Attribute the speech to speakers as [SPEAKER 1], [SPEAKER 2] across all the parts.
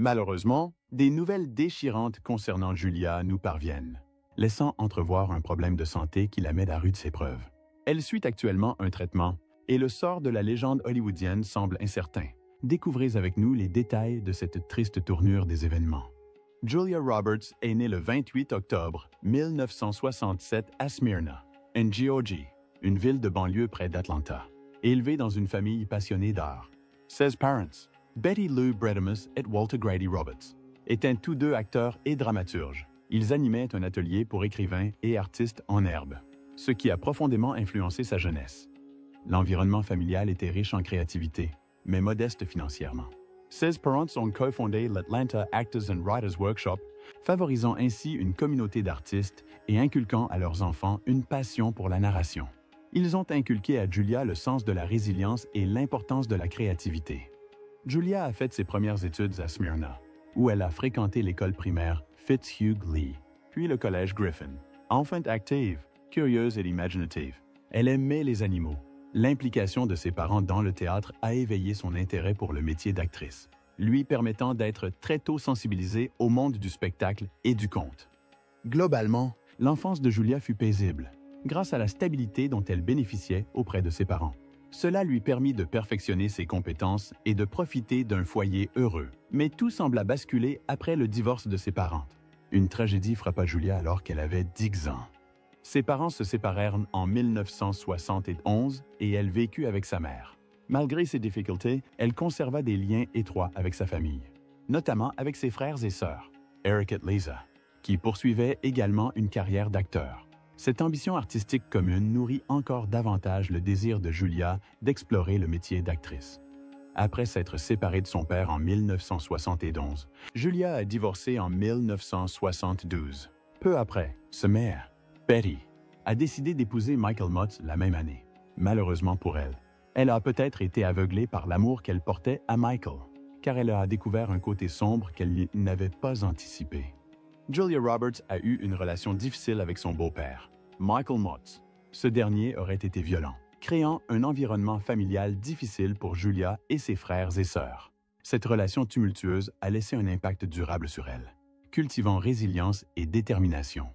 [SPEAKER 1] Malheureusement, des nouvelles déchirantes concernant Julia nous parviennent, laissant entrevoir un problème de santé qui la met à rude épreuve. Elle suit actuellement un traitement et le sort de la légende hollywoodienne semble incertain. Découvrez avec nous les détails de cette triste tournure des événements. Julia Roberts est née le 28 octobre 1967 à Smyrna, en Géorgie, une ville de banlieue près d'Atlanta. Élevée dans une famille passionnée d'art. Ses parents, Betty Lou Bredemus et Walter Grady Roberts, étaient tous deux acteurs et dramaturges. Ils animaient un atelier pour écrivains et artistes en herbe, ce qui a profondément influencé sa jeunesse. L'environnement familial était riche en créativité, mais modeste financièrement. Ses parents ont cofondé l'Atlanta Actors and Writers Workshop, favorisant ainsi une communauté d'artistes et inculquant à leurs enfants une passion pour la narration. Ils ont inculqué à Julia le sens de la résilience et l'importance de la créativité. Julia a fait ses premières études à Smyrna, où elle a fréquenté l'école primaire Fitzhugh Lee, puis le collège Griffin. Enfant active, curieuse et imaginative, elle aimait les animaux. L'implication de ses parents dans le théâtre a éveillé son intérêt pour le métier d'actrice, lui permettant d'être très tôt sensibilisée au monde du spectacle et du conte. Globalement, l'enfance de Julia fut paisible, grâce à la stabilité dont elle bénéficiait auprès de ses parents. Cela lui permit de perfectionner ses compétences et de profiter d'un foyer heureux. Mais tout sembla basculer après le divorce de ses parents. Une tragédie frappa Julia alors qu'elle avait 10 ans. Ses parents se séparèrent en 1971 et elle vécut avec sa mère. Malgré ces difficultés, elle conserva des liens étroits avec sa famille, notamment avec ses frères et sœurs, Eric et Lisa, qui poursuivaient également une carrière d'acteur. Cette ambition artistique commune nourrit encore davantage le désir de Julia d'explorer le métier d'actrice. Après s'être séparée de son père en 1971, Julia a divorcé en 1972. Peu après, sa mère, Betty, a décidé d'épouser Michael Motz la même année. Malheureusement pour elle, elle a peut-être été aveuglée par l'amour qu'elle portait à Michael, car elle a découvert un côté sombre qu'elle n'avait pas anticipé. Julia Roberts a eu une relation difficile avec son beau-père, Michael Motz. Ce dernier aurait été violent, créant un environnement familial difficile pour Julia et ses frères et sœurs. Cette relation tumultueuse a laissé un impact durable sur elle, cultivant résilience et détermination.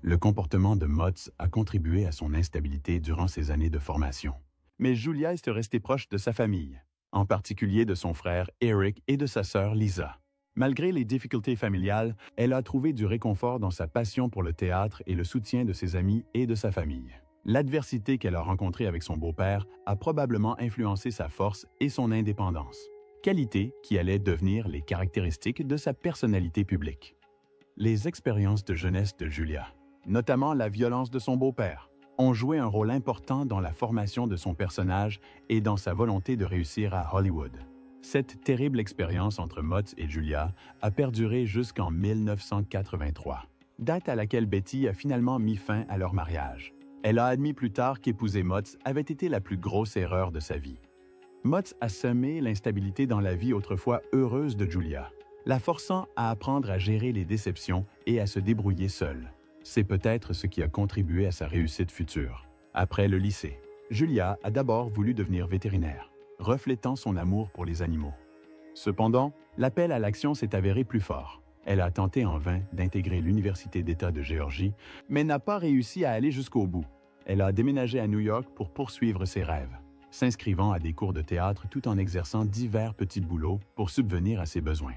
[SPEAKER 1] Le comportement de Motz a contribué à son instabilité durant ses années de formation. Mais Julia est restée proche de sa famille, en particulier de son frère Eric et de sa sœur Lisa. Malgré les difficultés familiales, elle a trouvé du réconfort dans sa passion pour le théâtre et le soutien de ses amis et de sa famille. L'adversité qu'elle a rencontrée avec son beau-père a probablement influencé sa force et son indépendance, qualités qui allaient devenir les caractéristiques de sa personnalité publique. Les expériences de jeunesse de Julia, notamment la violence de son beau-père, ont joué un rôle important dans la formation de son personnage et dans sa volonté de réussir à Hollywood. Cette terrible expérience entre Motz et Julia a perduré jusqu'en 1983, date à laquelle Betty a finalement mis fin à leur mariage. Elle a admis plus tard qu'épouser Motz avait été la plus grosse erreur de sa vie. Motz a semé l'instabilité dans la vie autrefois heureuse de Julia, la forçant à apprendre à gérer les déceptions et à se débrouiller seule. C'est peut-être ce qui a contribué à sa réussite future. Après le lycée, Julia a d'abord voulu devenir vétérinaire, reflétant son amour pour les animaux. Cependant, l'appel à l'action s'est avéré plus fort. Elle a tenté en vain d'intégrer l'Université d'État de Géorgie, mais n'a pas réussi à aller jusqu'au bout. Elle a déménagé à New York pour poursuivre ses rêves, s'inscrivant à des cours de théâtre tout en exerçant divers petits boulots pour subvenir à ses besoins.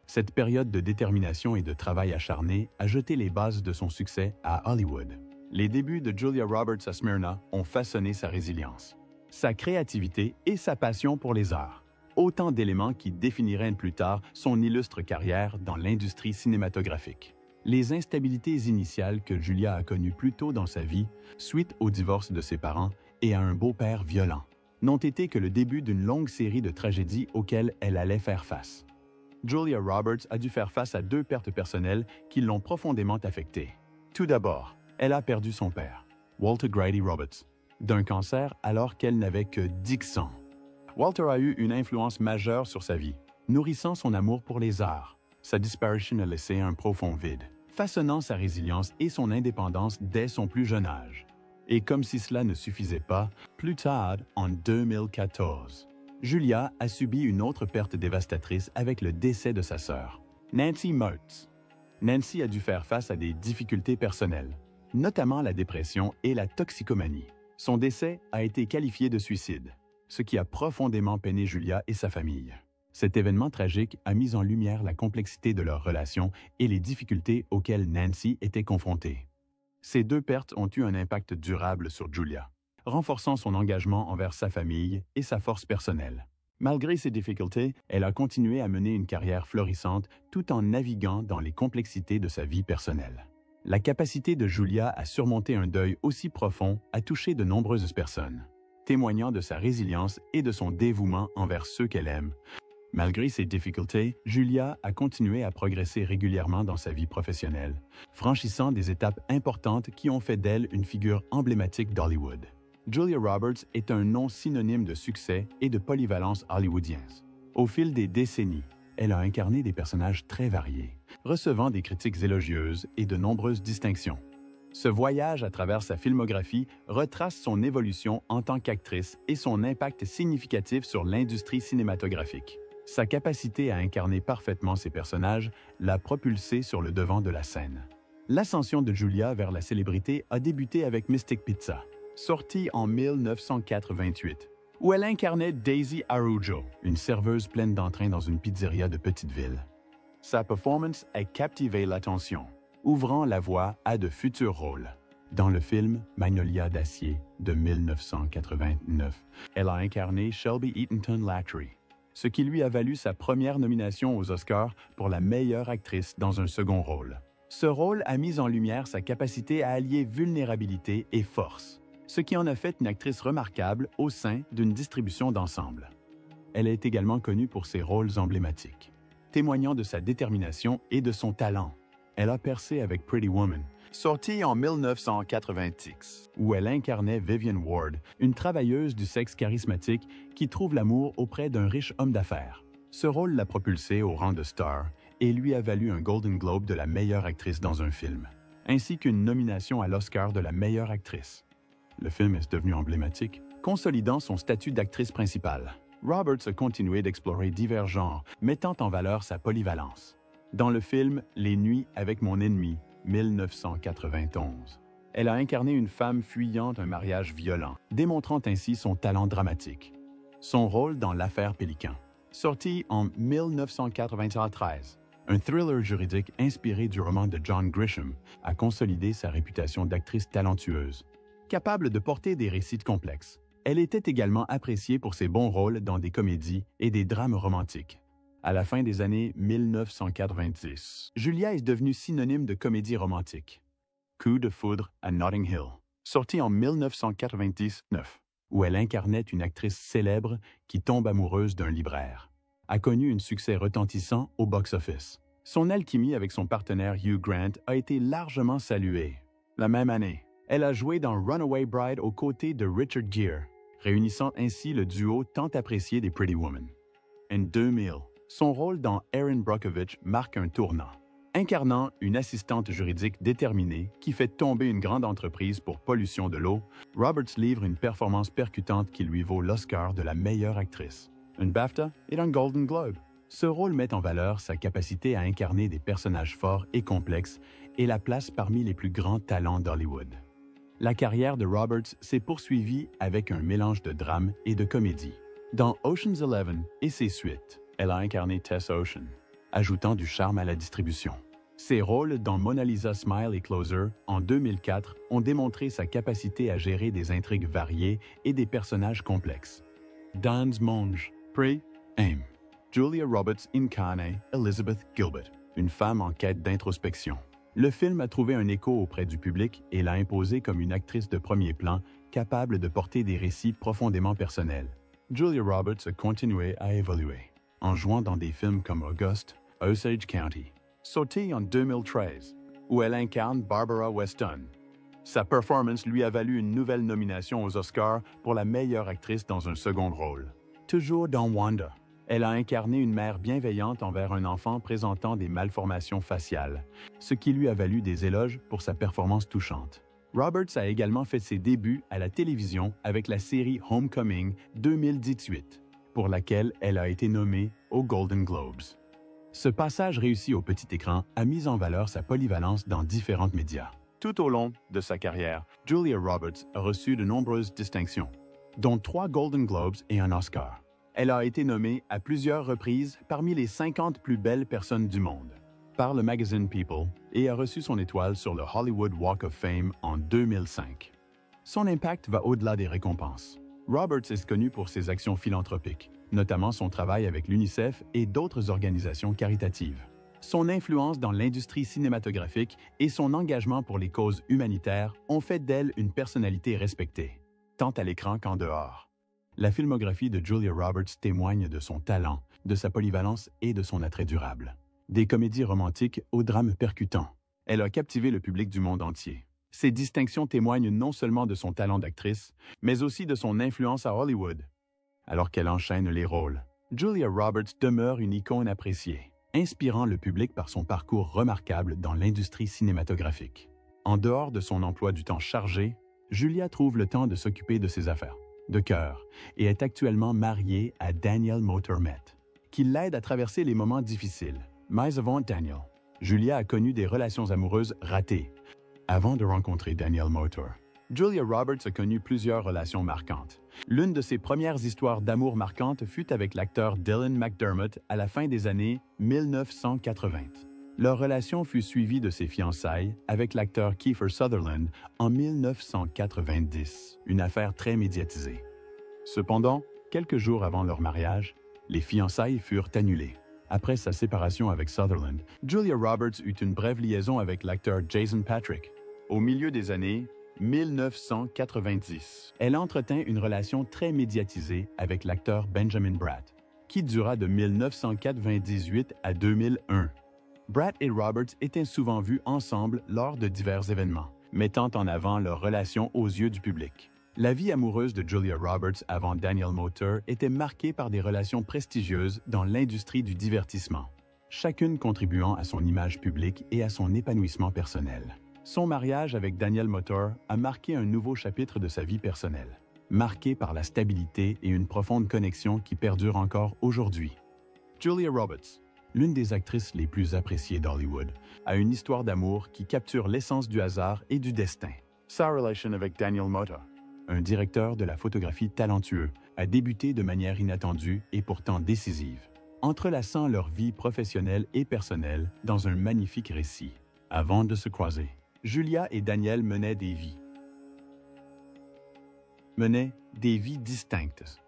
[SPEAKER 1] Cette période de détermination et de travail acharné a jeté les bases de son succès à Hollywood. Les débuts de Julia Roberts à Smyrna ont façonné sa résilience, sa créativité et sa passion pour les arts. Autant d'éléments qui définiraient plus tard son illustre carrière dans l'industrie cinématographique. Les instabilités initiales que Julia a connues plus tôt dans sa vie, suite au divorce de ses parents et à un beau-père violent, n'ont été que le début d'une longue série de tragédies auxquelles elle allait faire face. Julia Roberts a dû faire face à 2 pertes personnelles qui l'ont profondément affectée. Tout d'abord, elle a perdu son père, Walter Grady Roberts, d'un cancer alors qu'elle n'avait que 10 ans. Walter a eu une influence majeure sur sa vie, nourrissant son amour pour les arts. Sa disparition a laissé un profond vide, façonnant sa résilience et son indépendance dès son plus jeune âge. Et comme si cela ne suffisait pas, plus tard, en 2014, Julia a subi une autre perte dévastatrice avec le décès de sa sœur, Nancy Mertz. Nancy a dû faire face à des difficultés personnelles, notamment la dépression et la toxicomanie. Son décès a été qualifié de suicide, ce qui a profondément peiné Julia et sa famille. Cet événement tragique a mis en lumière la complexité de leur relation et les difficultés auxquelles Nancy était confrontée. Ces deux pertes ont eu un impact durable sur Julia, renforçant son engagement envers sa famille et sa force personnelle. Malgré ces difficultés, elle a continué à mener une carrière florissante tout en naviguant dans les complexités de sa vie personnelle. La capacité de Julia à surmonter un deuil aussi profond a touché de nombreuses personnes, témoignant de sa résilience et de son dévouement envers ceux qu'elle aime. Malgré ces difficultés, Julia a continué à progresser régulièrement dans sa vie professionnelle, franchissant des étapes importantes qui ont fait d'elle une figure emblématique d'Hollywood. Julia Roberts est un nom synonyme de succès et de polyvalence hollywoodienne. Au fil des décennies, elle a incarné des personnages très variés, recevant des critiques élogieuses et de nombreuses distinctions. Ce voyage à travers sa filmographie retrace son évolution en tant qu'actrice et son impact significatif sur l'industrie cinématographique. Sa capacité à incarner parfaitement ses personnages l'a propulsée sur le devant de la scène. L'ascension de Julia vers la célébrité a débuté avec Mystic Pizza, sortie en 1988, où elle incarnait Daisy Araujo, une serveuse pleine d'entrain dans une pizzeria de petite ville. Sa performance a captivé l'attention, ouvrant la voie à de futurs rôles. Dans le film Magnolia d'acier de 1989, elle a incarné Shelby Eatonton-Latry, ce qui lui a valu sa première nomination aux Oscars pour la meilleure actrice dans un second rôle. Ce rôle a mis en lumière sa capacité à allier vulnérabilité et force, ce qui en a fait une actrice remarquable au sein d'une distribution d'ensemble. Elle est également connue pour ses rôles emblématiques, témoignant de sa détermination et de son talent. Elle a percé avec Pretty Woman, sortie en 1986, où elle incarnait Vivian Ward, une travailleuse du sexe charismatique qui trouve l'amour auprès d'un riche homme d'affaires. Ce rôle l'a propulsée au rang de star et lui a valu un Golden Globe de la meilleure actrice dans un film, ainsi qu'une nomination à l'Oscar de la meilleure actrice. Le film est devenu emblématique, consolidant son statut d'actrice principale. Roberts a continué d'explorer divers genres, mettant en valeur sa polyvalence. Dans le film Les Nuits avec mon ennemi, 1991. Elle a incarné une femme fuyant un mariage violent, démontrant ainsi son talent dramatique. Son rôle dans L'affaire Pélican, sorti en 1993, un thriller juridique inspiré du roman de John Grisham, a consolidé sa réputation d'actrice talentueuse. Capable de porter des récits complexes, elle était également appréciée pour ses bons rôles dans des comédies et des drames romantiques. À la fin des années 1990, Julia est devenue synonyme de comédie romantique. Coup de foudre à Notting Hill, sorti en 1999, où elle incarnait une actrice célèbre qui tombe amoureuse d'un libraire, a connu un succès retentissant au box-office. Son alchimie avec son partenaire Hugh Grant a été largement saluée. La même année, elle a joué dans Runaway Bride aux côtés de Richard Gere, réunissant ainsi le duo tant apprécié des Pretty Woman. En 2000, son rôle dans Erin Brockovich marque un tournant. Incarnant une assistante juridique déterminée qui fait tomber une grande entreprise pour pollution de l'eau, Roberts livre une performance percutante qui lui vaut l'Oscar de la meilleure actrice, un BAFTA et un Golden Globe. Ce rôle met en valeur sa capacité à incarner des personnages forts et complexes et la place parmi les plus grands talents d'Hollywood. La carrière de Roberts s'est poursuivie avec un mélange de drame et de comédie. Dans Ocean's 11 et ses suites, elle a incarné Tess Ocean, ajoutant du charme à la distribution. Ses rôles dans Mona Lisa Smile et Closer en 2004 ont démontré sa capacité à gérer des intrigues variées et des personnages complexes. Dan's Monge, Pray, Aim. Julia Roberts incarne Elizabeth Gilbert, une femme en quête d'introspection. Le film a trouvé un écho auprès du public et l'a imposée comme une actrice de premier plan capable de porter des récits profondément personnels. Julia Roberts a continué à évoluer, en jouant dans des films comme August, Osage County, sorti en 2013, où elle incarne Barbara Weston. Sa performance lui a valu une nouvelle nomination aux Oscars pour la meilleure actrice dans un second rôle. Toujours dans Wanda, elle a incarné une mère bienveillante envers un enfant présentant des malformations faciales, ce qui lui a valu des éloges pour sa performance touchante. Roberts a également fait ses débuts à la télévision avec la série Homecoming 2018, pour laquelle elle a été nommée aux Golden Globes. Ce passage réussi au petit écran a mis en valeur sa polyvalence dans différents médias. Tout au long de sa carrière, Julia Roberts a reçu de nombreuses distinctions, dont 3 Golden Globes et un Oscar. Elle a été nommée à plusieurs reprises parmi les 50 plus belles personnes du monde par le magazine People et a reçu son étoile sur le Hollywood Walk of Fame en 2005. Son impact va au-delà des récompenses. Roberts est connue pour ses actions philanthropiques, notamment son travail avec l'UNICEF et d'autres organisations caritatives. Son influence dans l'industrie cinématographique et son engagement pour les causes humanitaires ont fait d'elle une personnalité respectée, tant à l'écran qu'en dehors. La filmographie de Julia Roberts témoigne de son talent, de sa polyvalence et de son attrait durable. Des comédies romantiques aux drames percutants. Elle a captivé le public du monde entier. Ces distinctions témoignent non seulement de son talent d'actrice, mais aussi de son influence à Hollywood. Alors qu'elle enchaîne les rôles, Julia Roberts demeure une icône appréciée, inspirant le public par son parcours remarquable dans l'industrie cinématographique. En dehors de son emploi du temps chargé, Julia trouve le temps de s'occuper de ses affaires de cœur et est actuellement mariée à Daniel Motormet, qui l'aide à traverser les moments difficiles. Mais avant Daniel, Julia a connu des relations amoureuses ratées avant de rencontrer Daniel Motor. Julia Roberts a connu plusieurs relations marquantes. L'une de ses premières histoires d'amour marquantes fut avec l'acteur Dylan McDermott à la fin des années 1980. Leur relation fut suivie de ses fiançailles avec l'acteur Kiefer Sutherland en 1990, une affaire très médiatisée. Cependant, quelques jours avant leur mariage, les fiançailles furent annulées. Après sa séparation avec Sutherland, Julia Roberts eut une brève liaison avec l'acteur Jason Patric. Au milieu des années 1990, elle entretint une relation très médiatisée avec l'acteur Benjamin Bratt, qui dura de 1998 à 2001. Bratt et Roberts étaient souvent vus ensemble lors de divers événements, mettant en avant leur relation aux yeux du public. La vie amoureuse de Julia Roberts avant Daniel Motor était marquée par des relations prestigieuses dans l'industrie du divertissement, chacune contribuant à son image publique et à son épanouissement personnel. Son mariage avec Daniel Motor a marqué un nouveau chapitre de sa vie personnelle, marqué par la stabilité et une profonde connexion qui perdure encore aujourd'hui. Julia Roberts, l'une des actrices les plus appréciées d'Hollywood, a une histoire d'amour qui capture l'essence du hasard et du destin. Sa relation avec Daniel Motor, un directeur de la photographie talentueux, a débuté de manière inattendue et pourtant décisive, entrelaçant leur vie professionnelle et personnelle dans un magnifique récit. Avant de se croiser, Julia et Daniel menaient des vies distinctes.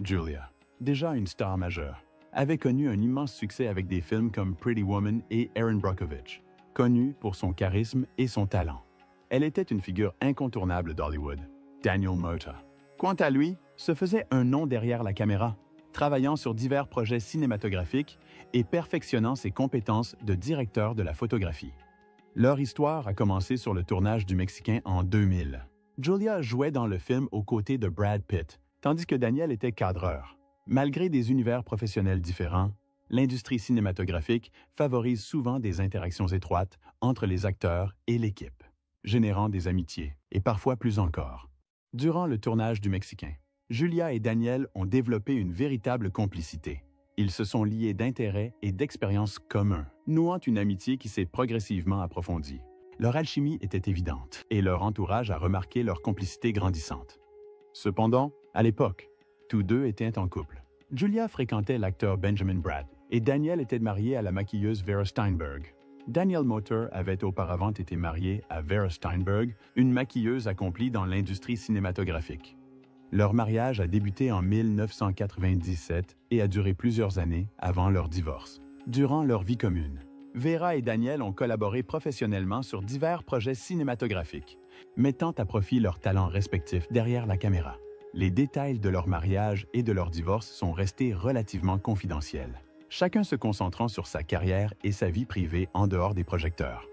[SPEAKER 1] Julia, déjà une star majeure, avait connu un immense succès avec des films comme Pretty Woman et Erin Brockovich, connue pour son charisme et son talent. Elle était une figure incontournable d'Hollywood. Daniel Motor, quant à lui, se faisait un nom derrière la caméra, travaillant sur divers projets cinématographiques et perfectionnant ses compétences de directeur de la photographie. Leur histoire a commencé sur le tournage du Mexicain en 2000. Julia jouait dans le film aux côtés de Brad Pitt, tandis que Daniel était cadreur. Malgré des univers professionnels différents, l'industrie cinématographique favorise souvent des interactions étroites entre les acteurs et l'équipe, générant des amitiés, et parfois plus encore. Durant le tournage du Mexicain, Julia et Daniel ont développé une véritable complicité. Ils se sont liés d'intérêts et d'expériences communs, nouant une amitié qui s'est progressivement approfondie. Leur alchimie était évidente, et leur entourage a remarqué leur complicité grandissante. Cependant, à l'époque, tous deux étaient en couple. Julia fréquentait l'acteur Benjamin Bratt, et Daniel était marié à la maquilleuse Vera Steinberg. Daniel Motor avait auparavant été marié à Vera Steinberg, une maquilleuse accomplie dans l'industrie cinématographique. Leur mariage a débuté en 1997 et a duré plusieurs années avant leur divorce. Durant leur vie commune, Vera et Daniel ont collaboré professionnellement sur divers projets cinématographiques, mettant à profit leurs talents respectifs derrière la caméra. Les détails de leur mariage et de leur divorce sont restés relativement confidentiels, chacun se concentrant sur sa carrière et sa vie privée en dehors des projecteurs.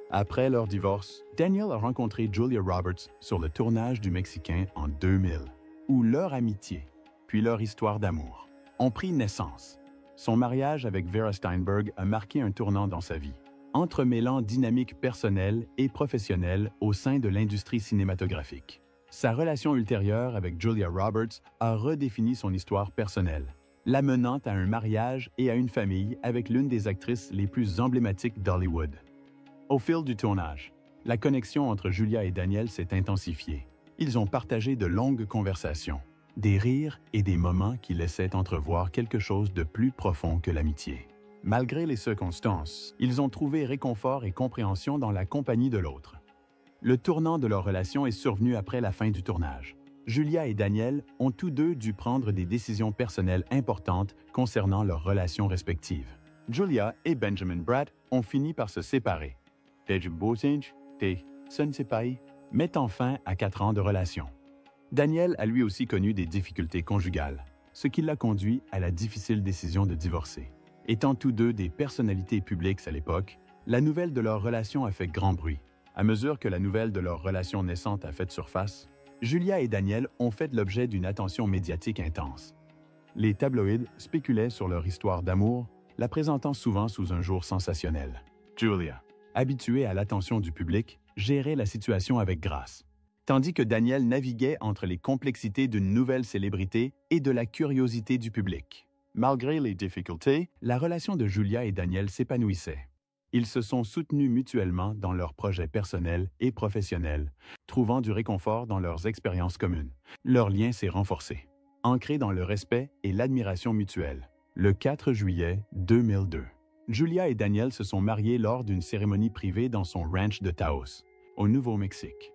[SPEAKER 1] Après leur divorce, Daniel a rencontré Julia Roberts sur le tournage du Mexicain en 2000, où leur amitié, puis leur histoire d'amour, ont pris naissance. Son mariage avec Vera Steinberg a marqué un tournant dans sa vie, entremêlant dynamique personnelle et professionnelle au sein de l'industrie cinématographique. Sa relation ultérieure avec Julia Roberts a redéfini son histoire personnelle, l'amenant à un mariage et à une famille avec l'une des actrices les plus emblématiques d'Hollywood. Au fil du tournage, la connexion entre Julia et Daniel s'est intensifiée. Ils ont partagé de longues conversations, des rires et des moments qui laissaient entrevoir quelque chose de plus profond que l'amitié. Malgré les circonstances, ils ont trouvé réconfort et compréhension dans la compagnie de l'autre. Le tournant de leur relation est survenu après la fin du tournage. Julia et Daniel ont tous deux dû prendre des décisions personnelles importantes concernant leurs relations respectives. Julia et Benjamin Bratt ont fini par se séparer. Mettant fin à 4 ans de relation. Daniel a lui aussi connu des difficultés conjugales, ce qui l'a conduit à la difficile décision de divorcer. Étant tous deux des personnalités publiques à l'époque, la nouvelle de leur relation a fait grand bruit. À mesure que la nouvelle de leur relation naissante a fait surface, Julia et Daniel ont fait l'objet d'une attention médiatique intense. Les tabloïds spéculaient sur leur histoire d'amour, la présentant souvent sous un jour sensationnel. Julia, habituée à l'attention du public, gérait la situation avec grâce, tandis que Daniel naviguait entre les complexités d'une nouvelle célébrité et de la curiosité du public. Malgré les difficultés, la relation de Julia et Daniel s'épanouissait. Ils se sont soutenus mutuellement dans leurs projets personnels et professionnels, trouvant du réconfort dans leurs expériences communes. Leur lien s'est renforcé, ancré dans le respect et l'admiration mutuelle. Le 4 juillet 2002, Julia et Daniel se sont mariés lors d'une cérémonie privée dans son ranch de Taos, au Nouveau-Mexique.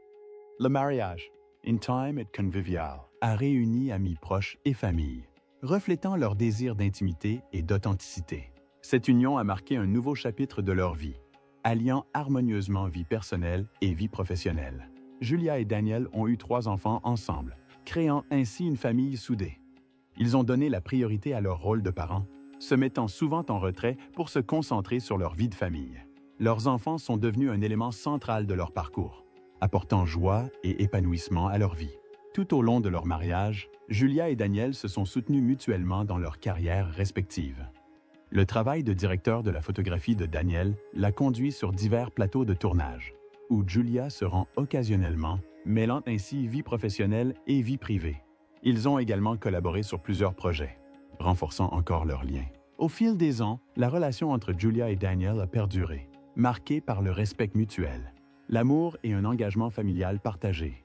[SPEAKER 1] Le mariage, intime et convivial, a réuni amis proches et familles, reflétant leur désir d'intimité et d'authenticité. Cette union a marqué un nouveau chapitre de leur vie, alliant harmonieusement vie personnelle et vie professionnelle. Julia et Daniel ont eu 3 enfants ensemble, créant ainsi une famille soudée. Ils ont donné la priorité à leur rôle de parents, se mettant souvent en retrait pour se concentrer sur leur vie de famille. Leurs enfants sont devenus un élément central de leur parcours, apportant joie et épanouissement à leur vie. Tout au long de leur mariage, Julia et Daniel se sont soutenus mutuellement dans leurs carrières respectives. Le travail de directeur de la photographie de Daniel l'a conduit sur divers plateaux de tournage, où Julia se rend occasionnellement, mêlant ainsi vie professionnelle et vie privée. Ils ont également collaboré sur plusieurs projets, renforçant encore leur lien. Au fil des ans, la relation entre Julia et Daniel a perduré, marquée par le respect mutuel, l'amour et un engagement familial partagé.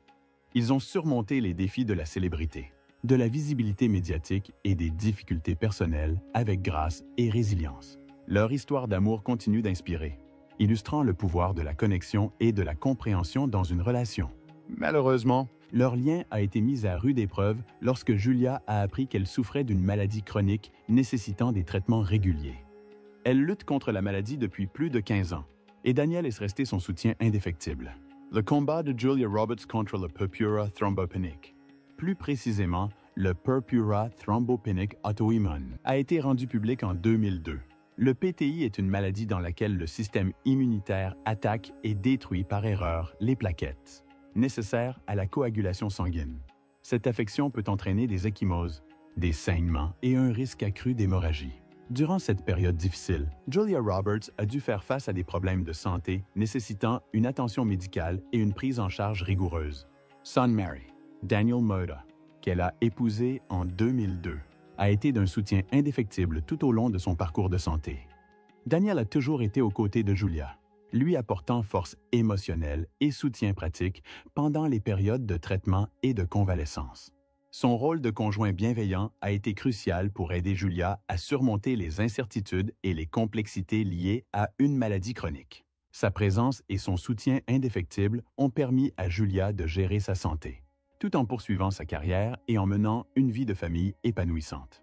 [SPEAKER 1] Ils ont surmonté les défis de la célébrité, de la visibilité médiatique et des difficultés personnelles avec grâce et résilience. Leur histoire d'amour continue d'inspirer, illustrant le pouvoir de la connexion et de la compréhension dans une relation. Malheureusement, leur lien a été mis à rude épreuve lorsque Julia a appris qu'elle souffrait d'une maladie chronique nécessitant des traitements réguliers. Elle lutte contre la maladie depuis plus de 15 ans, et Daniel est resté son soutien indéfectible. Le combat de Julia Roberts contre le purpura thrombopenic, plus précisément le purpura thrombopenic autoimmune, a été rendu public en 2002. Le PTI est une maladie dans laquelle le système immunitaire attaque et détruit par erreur les plaquettes, nécessaires à la coagulation sanguine. Cette affection peut entraîner des ecchymoses, des saignements et un risque accru d'hémorragie. Durant cette période difficile, Julia Roberts a dû faire face à des problèmes de santé nécessitant une attention médicale et une prise en charge rigoureuse. Son mari, Daniel Moda, qu'elle a épousé en 2002, a été d'un soutien indéfectible tout au long de son parcours de santé. Daniel a toujours été aux côtés de Julia, lui apportant force émotionnelle et soutien pratique pendant les périodes de traitement et de convalescence. Son rôle de conjoint bienveillant a été crucial pour aider Julia à surmonter les incertitudes et les complexités liées à une maladie chronique. Sa présence et son soutien indéfectible ont permis à Julia de gérer sa santé, tout en poursuivant sa carrière et en menant une vie de famille épanouissante.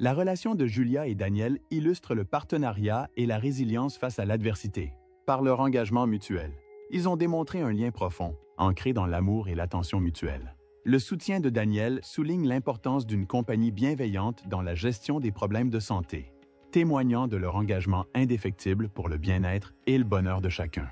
[SPEAKER 1] La relation de Julia et Daniel illustre le partenariat et la résilience face à l'adversité. Par leur engagement mutuel, ils ont démontré un lien profond, ancré dans l'amour et l'attention mutuelle. Le soutien de Daniel souligne l'importance d'une compagnie bienveillante dans la gestion des problèmes de santé, témoignant de leur engagement indéfectible pour le bien-être et le bonheur de chacun.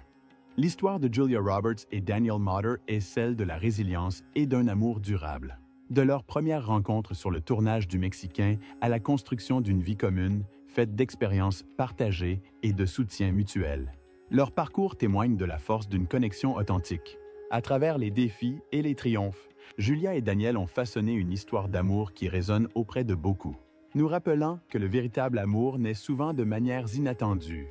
[SPEAKER 1] L'histoire de Julia Roberts et Daniel Moder est celle de la résilience et d'un amour durable. De leur première rencontre sur le tournage du Mexicain à la construction d'une vie commune, faite d'expériences partagées et de soutien mutuel. Leur parcours témoigne de la force d'une connexion authentique, À travers les défis et les triomphes, Julia et Daniel ont façonné une histoire d'amour qui résonne auprès de beaucoup, nous rappelant que le véritable amour naît souvent de manières inattendues